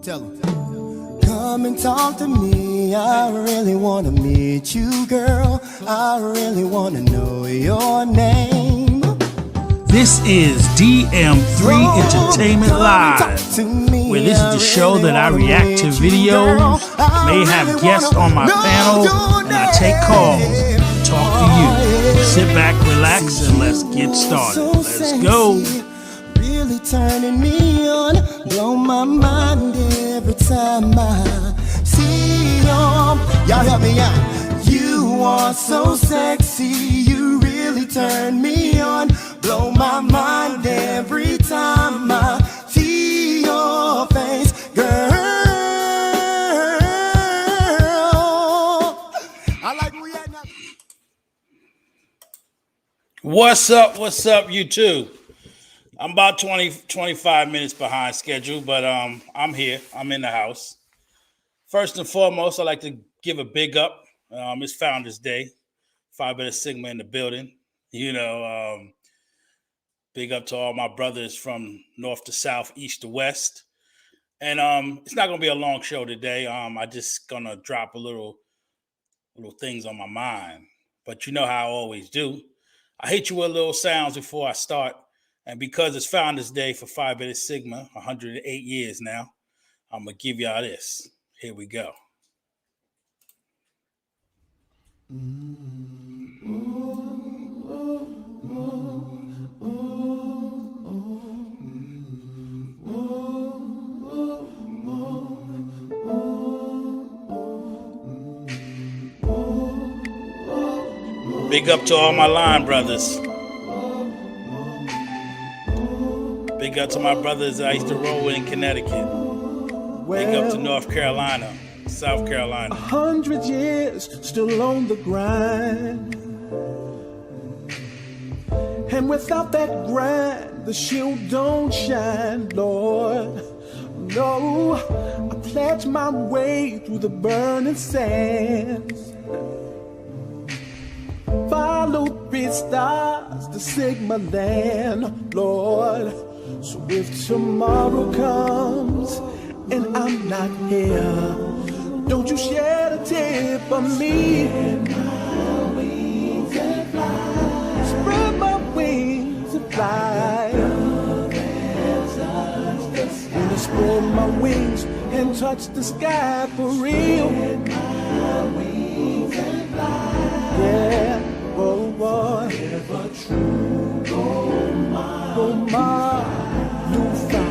Tell him. Come and talk to me. I really want to meet you, girl. I really want to know your name. This is DM3 Entertainment Live, where this is the show that I react to videos, may have guests on my panel, and I take calls, talk to you. Sit back, relax, and let's get started. Let's go. Really turning me on, blow my mind every time I see you. Y'all help me out. You are so sexy, you really turn me on, blow my mind every time I see your face, girl. I like where we at now. What's up, you two? I'm about 25 minutes behind schedule, but I'm here. I'm in the house. First and foremost, I'd like to give a big up. It's Founders Day. Phi Beta Sigma in the building. You know, big up to all my brothers from north to south, east to west. And it's not going to be a long show today. I just going to drop a little things on my mind. But you know how I always do. I hit you with little sounds before I start. And because it's Founders Day for Phi Beta Sigma, 108 years now, I'm going to give y'all this. Here we go. Big up to all my line brothers. Big up to my brothers I used to roll with in Connecticut. Big up to North Carolina, South Carolina. 100 years still on the grind. And without that grind, the shield don't shine, Lord. No, I pledge my way through the burning sands. Follow 3 stars to Sigma land, Lord. So if tomorrow comes and I'm not here, don't you shed a tear for me. Spread my wings and fly. Wanna spread my wings and touch the sky for real. Yeah, oh boy. Never true, oh my, do fight.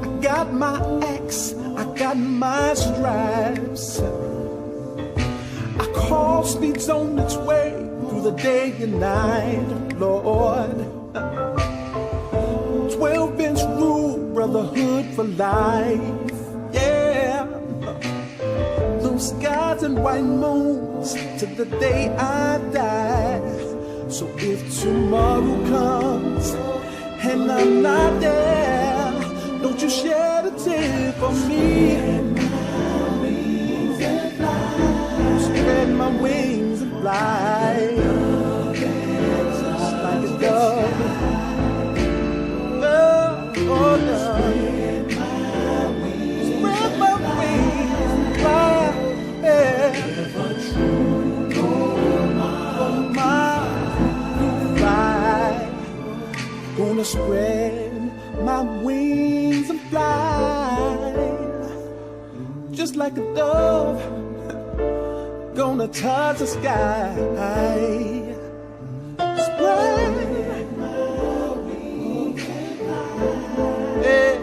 I got my axe, I got my stripes. I call speeds on its way through the day and night, Lord. 12-inch rule, brotherhood for life, yeah. Blue skies and white moons to the day I die. So if tomorrow comes and I'm not there, don't you shed a tear for me. Spread my wings and fly, just like a dove. Oh, dove. Spread my wings and fly, yeah. Gonna spread my wings and fly, just like a dove. Gonna touch the sky. Spread my wings and fly. Yeah,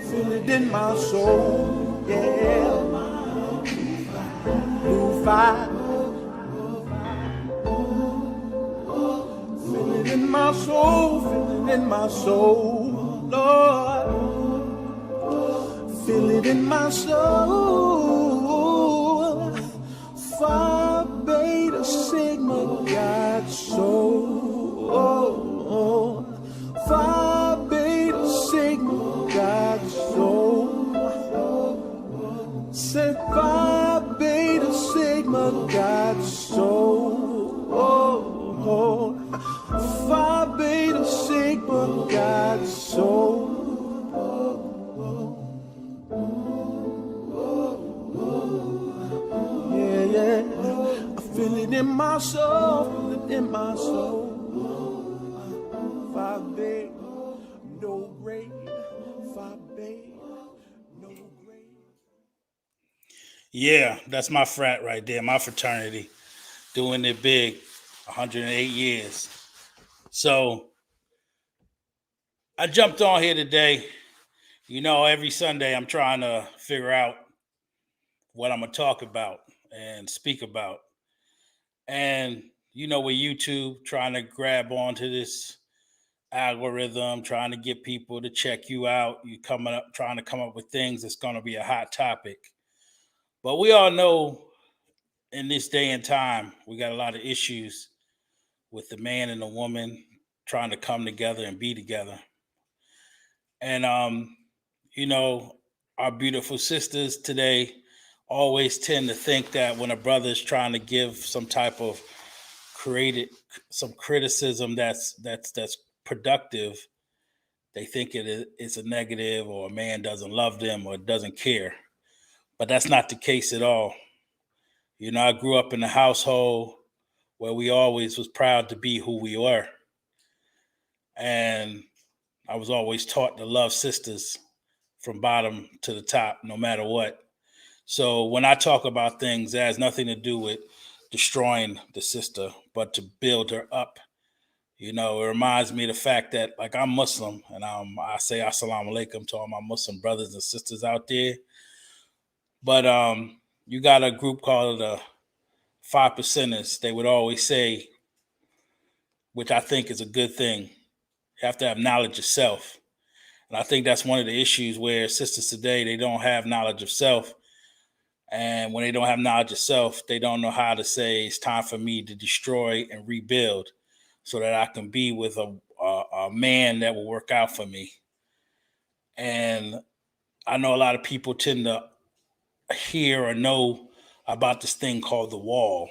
feel it in my soul. Yeah, blue fire. In my soul, feel it in my soul, Lord. Feel it in my soul. Phi Beta Sigma, God's soul. Phi Beta Sigma, God's soul. Said Phi Beta Sigma, God's soul. Phi Beta Sigma, God's soul. in my soul, feeling in my soul. Five big, no grade. Five big, no grade. Yeah, that's my frat right there, my fraternity, doing it big, 108 years. So I jumped on here today. You know, every Sunday I'm trying to figure out what I'm going to talk about and speak about. And, you know, with YouTube, trying to grab onto this algorithm, trying to get people to check you out, you coming up, trying to come up with things that's going to be a hot topic. But we all know in this day and time, we got a lot of issues with the man and the woman trying to come together and be together. And, you know, our beautiful sisters today always tend to think that when a brother is trying to give some type of some criticism that's productive, they think it's a negative, or a man doesn't love them or doesn't care. But that's not the case at all. You know, I grew up in a household where we always was proud to be who we were. And I was always taught to love sisters from bottom to the top, no matter what. So when I talk about things, it has nothing to do with destroying the sister, but to build her up. You know, it reminds me of the fact that, like, I'm Muslim, and I say assalamu alaikum to all my Muslim brothers and sisters out there. But you got a group called the 5%ers. They would always say, which I think is a good thing, you have to have knowledge of self. And I think that's one of the issues where sisters today, they don't have knowledge of self. And when they don't have knowledge of self, they don't know how to say it's time for me to destroy and rebuild so that I can be with a man that will work out for me. And I know a lot of people tend to hear or know about this thing called the wall.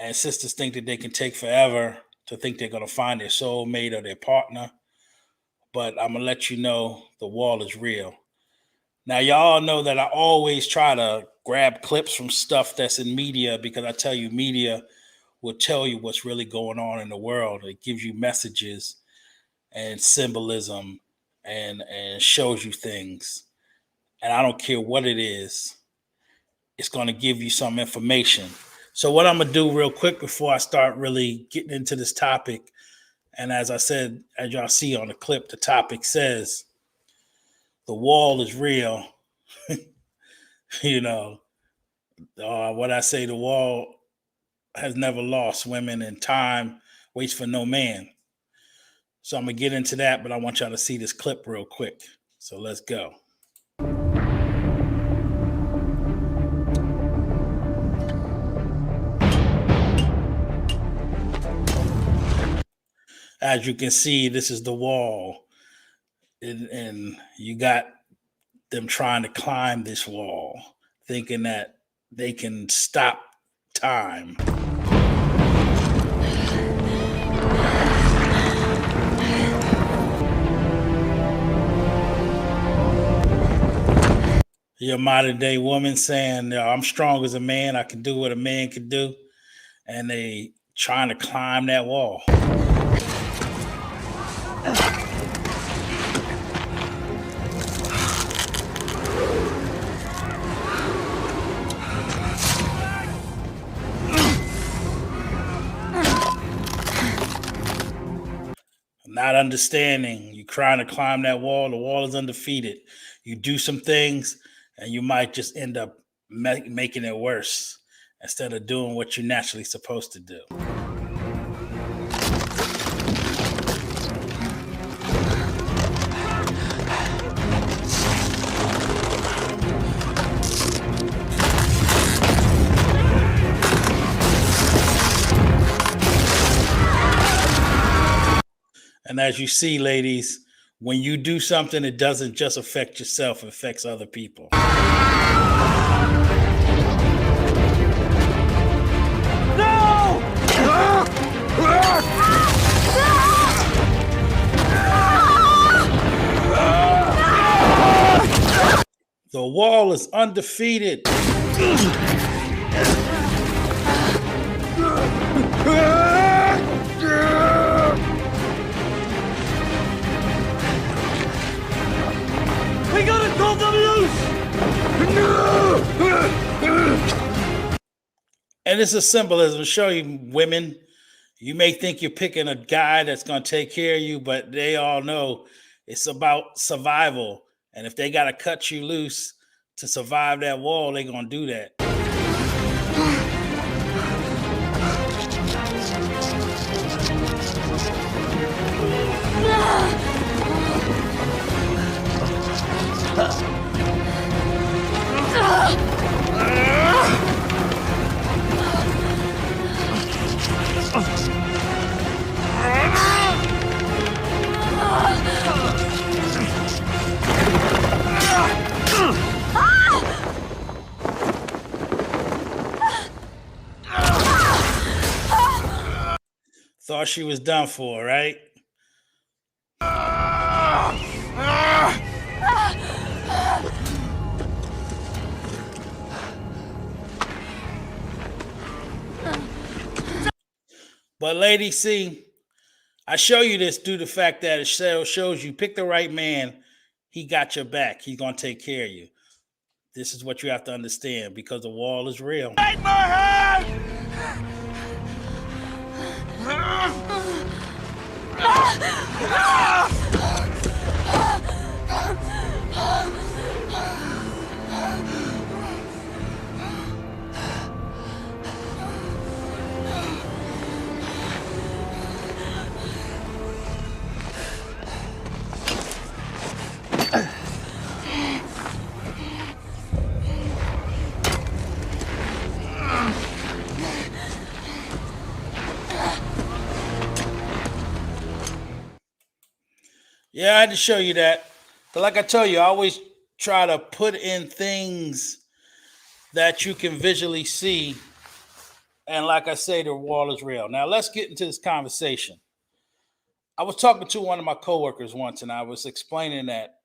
And sisters think that they can take forever to think they're going to find their soulmate or their partner. But I'm going to let you know the wall is real. Now, y'all know that I always try to grab clips from stuff that's in media, because I tell you, media will tell you what's really going on in the world. It gives you messages and symbolism and shows you things. And I don't care what it is, it's going to give you some information. So what I'm going to do real quick before I start really getting into this topic, and as I said, as y'all see on the clip, the topic says, the wall is real. You know, what I say, the wall has never lost women, and time waits for no man. So I'm going to get into that, but I want y'all to see this clip real quick. So let's go. As you can see, this is the wall. And you got them trying to climb this wall, thinking that they can stop time. Your modern day woman saying, I'm strong as a man, I can do what a man can do. And they trying to climb that wall. Not understanding, you trying to climb that wall, the wall is undefeated. You do some things and you might just end up making it worse instead of doing what you're naturally supposed to do. And as you see, ladies, when you do something, it doesn't just affect yourself, it affects other people. No! The wall is undefeated. We gotta cut them loose! And it's a symbolism to show you women. You may think you're picking a guy that's going to take care of you, but they all know it's about survival. And if they got to cut you loose to survive that wall, they're going to do that. Thought she was done for, right? But ladies, see, I show you this due to the fact that it shows you pick the right man, he got your back. He's going to take care of you. This is what you have to understand because the wall is real. Take my hand! Yeah, I had to show you that. But like I told you, I always try to put in things that you can visually see. And like I say, the wall is real. Now let's get into this conversation. I was talking to one of my coworkers once, and I was explaining that,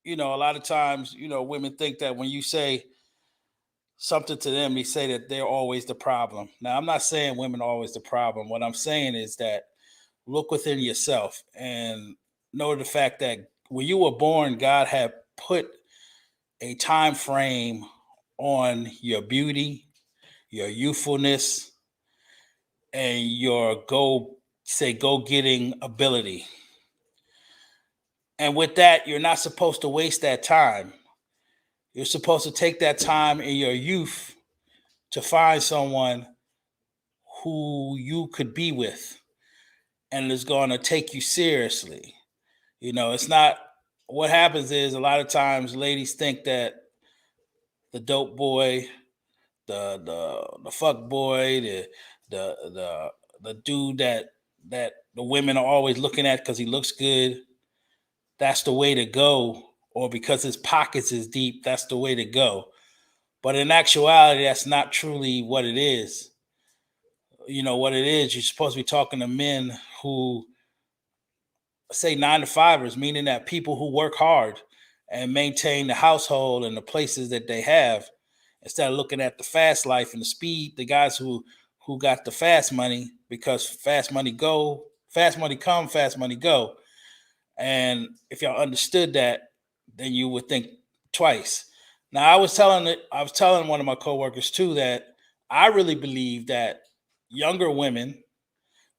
a lot of times, women think that when you say something to them, they say that they're always the problem. Now, I'm not saying women are always the problem. What I'm saying is that look within yourself and know the fact that when you were born, God had put a time frame on your beauty, your youthfulness, and your go-getting ability. And with that, you're not supposed to waste that time. You're supposed to take that time in your youth to find someone who you could be with and is going to take you seriously. It's not what happens is a lot of times ladies think that the dope boy, the fuck boy, the dude that the women are always looking at because he looks good, that's the way to go, or because his pockets is deep, that's the way to go. But in actuality, that's not truly what it is. What it is, you're supposed to be talking to men who say 9 to 5ers, meaning that people who work hard and maintain the household and the places that they have, instead of looking at the fast life and the speed, the guys who got the fast money, because fast money come, fast money go. And if y'all understood that, then you would think twice. Now, I was telling one of my coworkers too that I really believe that younger women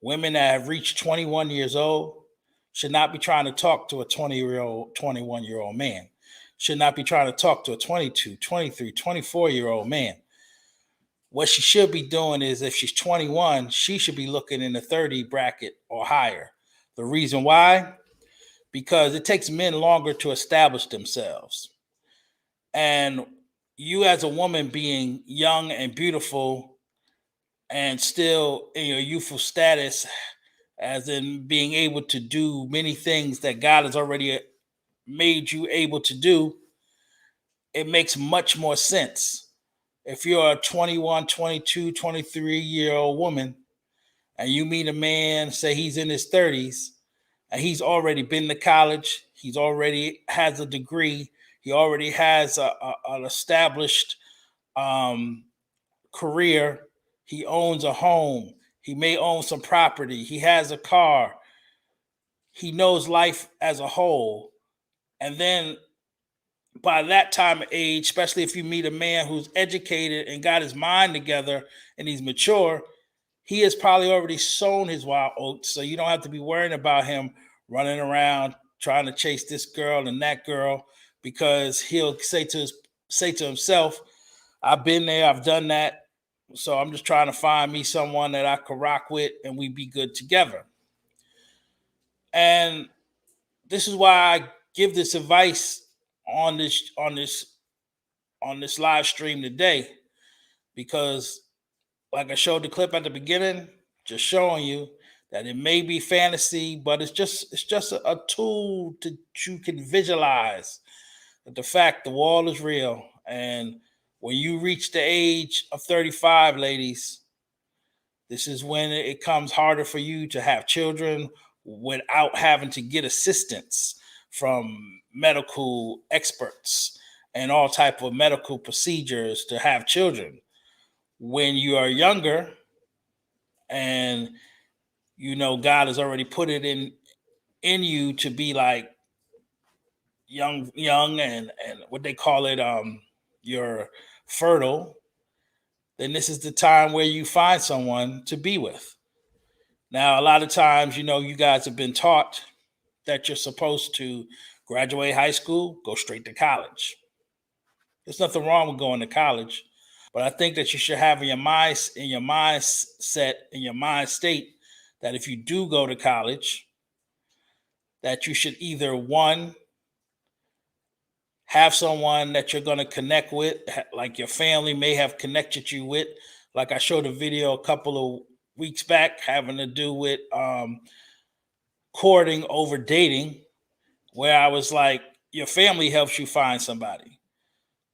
that have reached 21 years old, should not be trying to talk to a 20-year-old, 21-year-old man. Should not be trying to talk to a 22, 23, 24-year-old man. What she should be doing is, if she's 21, she should be looking in the 30 bracket or higher. The reason why? Because it takes men longer to establish themselves. And you as a woman being young and beautiful and still in your youthful status, as in being able to do many things that God has already made you able to do, it makes much more sense. If you're a 21, 22, 23-year-old woman and you meet a man, say he's in his 30s, and he's already been to college, he's already has a degree, he already has an established career, he owns a home, He may own some property. He has a car. He knows life as a whole. And then by that time of age, especially if you meet a man who's educated and got his mind together and he's mature, he has probably already sown his wild oats. So you don't have to be worrying about him running around trying to chase this girl and that girl, because he'll say to himself, I've been there, I've done that. So I'm just trying to find me someone that I could rock with and we be good together. And this is why I give this advice on this live stream today, because like I showed the clip at the beginning, just showing you that it may be fantasy, but it's just a tool to you can visualize the fact the wall is real. And when you reach the age of 35, ladies, this is when it comes harder for you to have children without having to get assistance from medical experts and all type of medical procedures to have children. When you are younger and God has already put it in you to be like young and what they call it, you're fertile, then this is the time where you find someone to be with. Now, a lot of times, you guys have been taught that you're supposed to graduate high school, go straight to college. There's nothing wrong with going to college, but I think that you should have in your mindset, in your mind state, that if you do go to college, that you should either, one, have someone that you're going to connect with, like your family may have connected you with. Like I showed a video a couple of weeks back having to do with courting over dating, where I was like, your family helps you find somebody.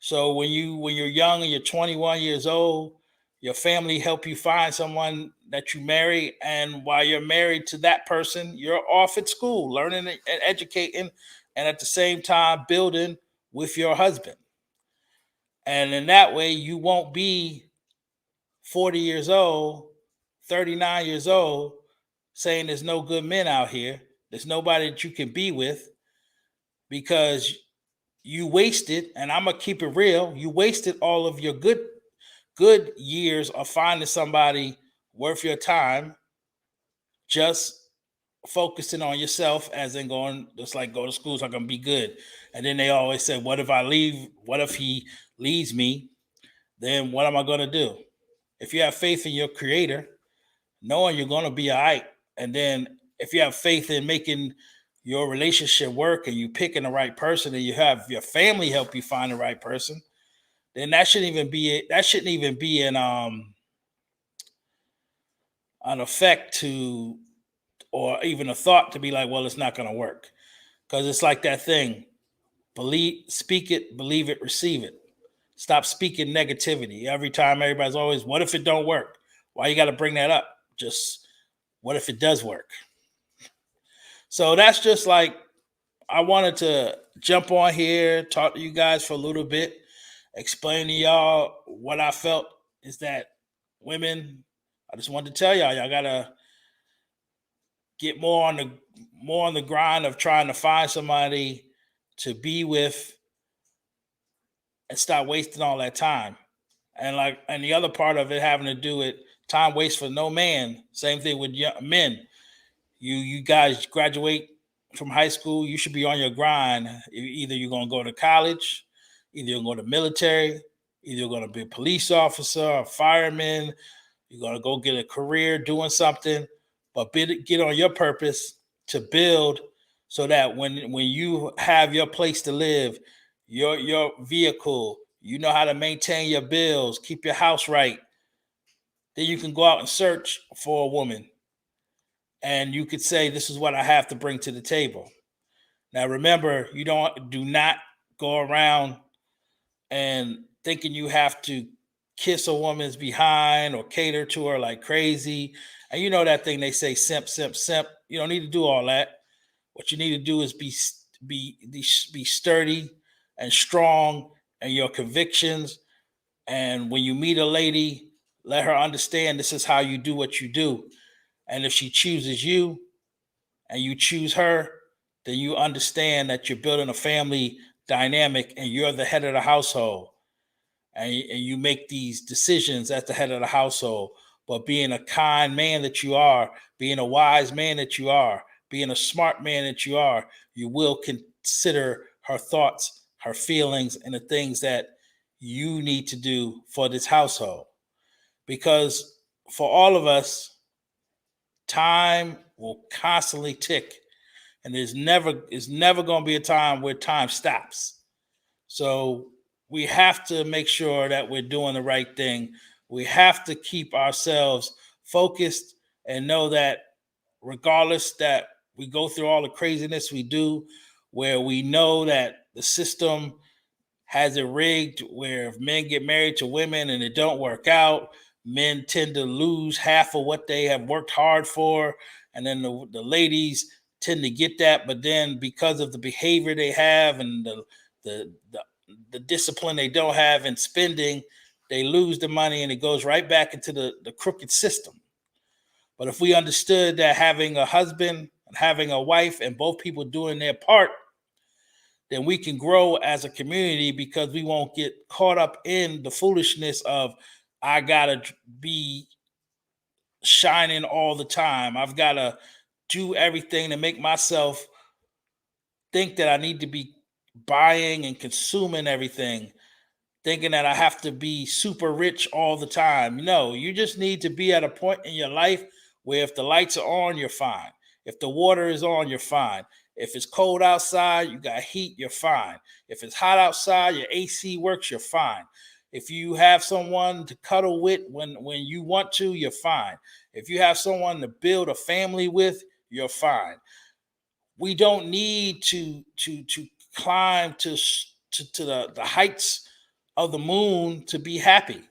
So when you're young and you're 21 years old, your family help you find someone that you marry, and while you're married to that person, you're off at school learning and educating, and at the same time building with your husband. And in that way, you won't be 40 years old, 39 years old, saying there's no good men out here. There's nobody that you can be with, because you wasted, and I'm gonna keep it real, you wasted all of your good years of finding somebody worth your time, just focusing on yourself, as in going, just like go to school so I can be good. And then they always say, what if he leaves me? Then what am I gonna do? If you have faith in your creator, knowing you're gonna be all right, and then if you have faith in making your relationship work and you picking the right person and you have your family help you find the right person, then that shouldn't even be an effect to, or even a thought to be like, well, it's not going to work. Because it's like that thing, speak it, believe it, receive it. Stop speaking negativity every time. Everybody's always, what if it don't work? Why you got to bring that up? Just what if it does work? So that's just like, I wanted to jump on here, talk to you guys for a little bit, explain to y'all what I felt is that women, I just wanted to tell y'all gotta get more on the grind of trying to find somebody to be with and stop wasting all that time. And the other part of it having to do with time waste for no man. Same thing with men. You guys graduate from high school, you should be on your grind. Either you're going to go to college, either you're going to go to military, either you're going to be a police officer, a fireman, you're going to go get a career doing something, but get on your purpose to build, so that when you have your place to live, your vehicle, you know how to maintain your bills, keep your house right, then you can go out and search for a woman. And you could say, this is what I have to bring to the table. Now, remember, do not go around and thinking you have to kiss a woman's behind or cater to her like crazy. And you know that thing they say, simp, simp, simp. You don't need to do all that. What you need to do is be sturdy and strong in your convictions. And when you meet a lady, Let her understand this is how you do what you do. And if she chooses you and you choose her, then you understand that you're building a family dynamic and you're the head of the household. And you make these decisions as the head of the household. But being a kind man that you are, being a wise man that you are, being a smart man that you are, you will consider her thoughts, her feelings, and the things that you need to do for this household. Because for all of us, time will constantly tick, and there's never going to be a time where time stops. So we have to make sure that we're doing the right thing. We have to keep ourselves focused and know that regardless that we go through all the craziness we do, where we know that the system has it rigged where if men get married to women and it don't work out, men tend to lose half of what they have worked hard for. And then the ladies tend to get that, but then because of the behavior they have and the, the the discipline they don't have in spending, they lose the money and it goes right back into the crooked system. But if we understood that having a husband and having a wife and both people doing their part, then we can grow as a community because we won't get caught up in the foolishness of I gotta be shining all the time. I've gotta do everything to make myself think that I need to be buying and consuming everything, thinking that I have to be super rich all the time. No, you just need to be at a point in your life where if the lights are on, you're fine. If the water is on, you're fine. If it's cold outside, you got heat, you're fine. If it's hot outside, your AC works, you're fine. If you have someone to cuddle with when you want to, you're fine. If you have someone to build a family with, you're fine. We don't need to climb to the heights of the moon to be happy.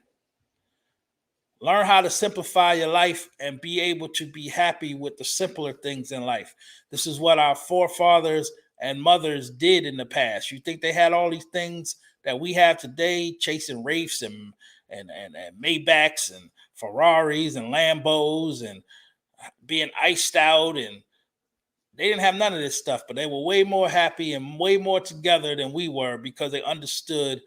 Learn how to simplify your life and be able to be happy with the simpler things in life. This is what our forefathers and mothers did in the past. You think they had all these things that we have today, chasing Wraiths and Maybachs and Ferraris and Lambos and being iced out, and they didn't have none of this stuff, but they were way more happy and way more together than we were because they understood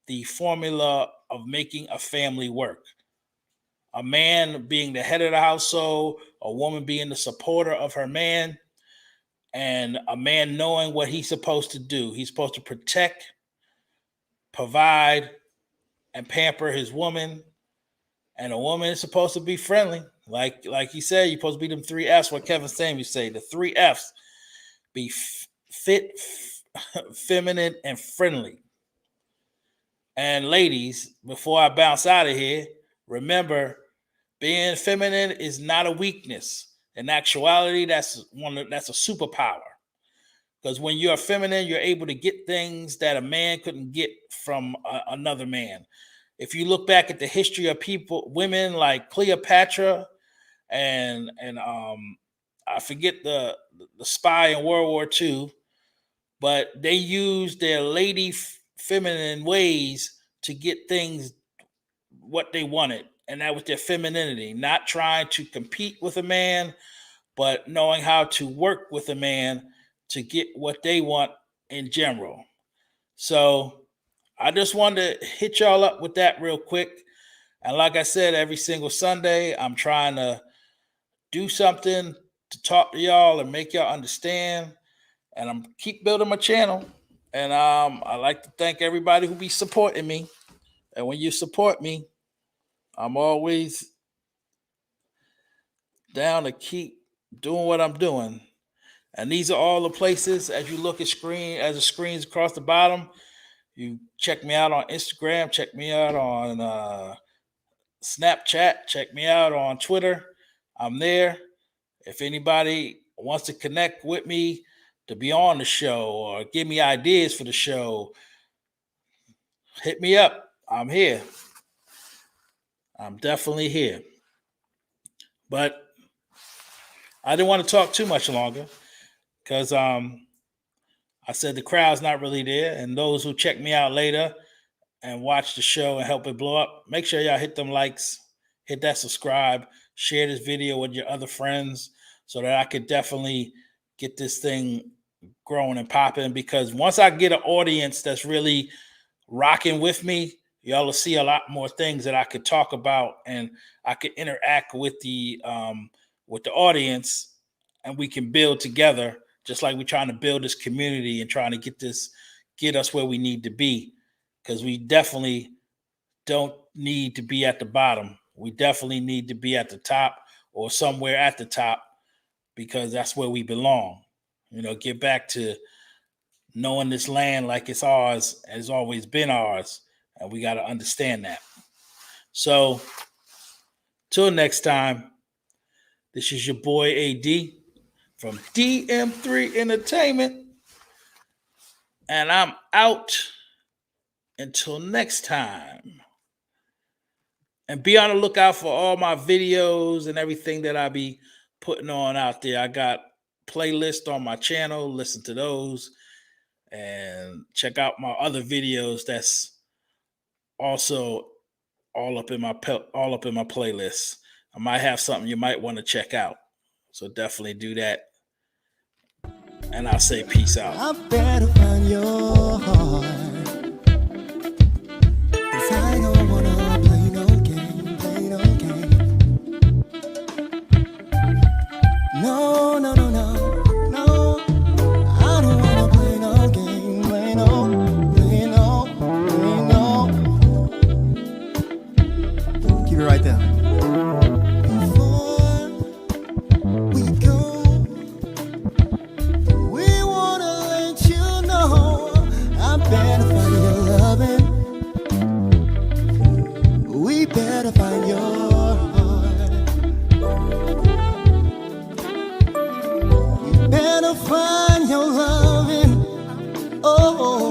the formula of making a family work. A man being the head of the household, a woman being the supporter of her man, and a man knowing what he's supposed to do. He's supposed to protect, provide, and pamper his woman. And a woman is supposed to be friendly. Like he said, you're supposed to be them three F's, what Kevin Samuels say. The three F's: be fit, feminine, and friendly. And ladies, before I bounce out of here, remember, being feminine is not a weakness. In actuality, that's a superpower. Because when you're feminine, you're able to get things that a man couldn't get from another man. If you look back at the history of women like Cleopatra and I forget the spy in World War II, but they used their lady feminine ways to get things what they wanted, and that was their femininity, not trying to compete with a man, but knowing how to work with a man to get what they want in general. So I just wanted to hit y'all up with that real quick. And like I said, every single Sunday, I'm trying to do something to talk to y'all and make y'all understand. And I'm keep building my channel. And I like to thank everybody who be supporting me. And when you support me, I'm always down to keep doing what I'm doing. And these are all the places as you look at the screens across the bottom. You check me out on Instagram, check me out on Snapchat, check me out on Twitter. I'm there. If anybody wants to connect with me to be on the show or give me ideas for the show, hit me up. I'm here. I'm definitely here. But I didn't want to talk too much longer because I said the crowd's not really there. And those who check me out later and watch the show and help it blow up, make sure y'all hit them likes, hit that subscribe, share this video with your other friends so that I could definitely get this thing growing and popping. Because once I get an audience that's really rocking with me, y'all will see a lot more things that I could talk about, and I could interact with the audience, and we can build together, just like we're trying to build this community and trying to get us where we need to be. Because we definitely don't need to be at the bottom. We definitely need to be at the top or somewhere at the top, because that's where we belong. Get back to knowing this land like it's ours, has always been ours, and we got to understand that. So, till next time, this is your boy AD from DM3 Entertainment, and I'm out until next time. And be on the lookout for all my videos and everything that I be putting on out there. I got playlists on my channel. Listen to those. And check out my other videos that's also all up in my playlist. I might have something you might want to check out. So definitely do that. And I'll say peace out. I better find your heart, 'cause I don't wanna play no game, play no game. No, no, no, no, no. I don't wanna play no game, play no, play no, play no. Keep it right there. Before we go, we wanna let you know I better find your loving. We better find your heart. We better find your loving. Oh.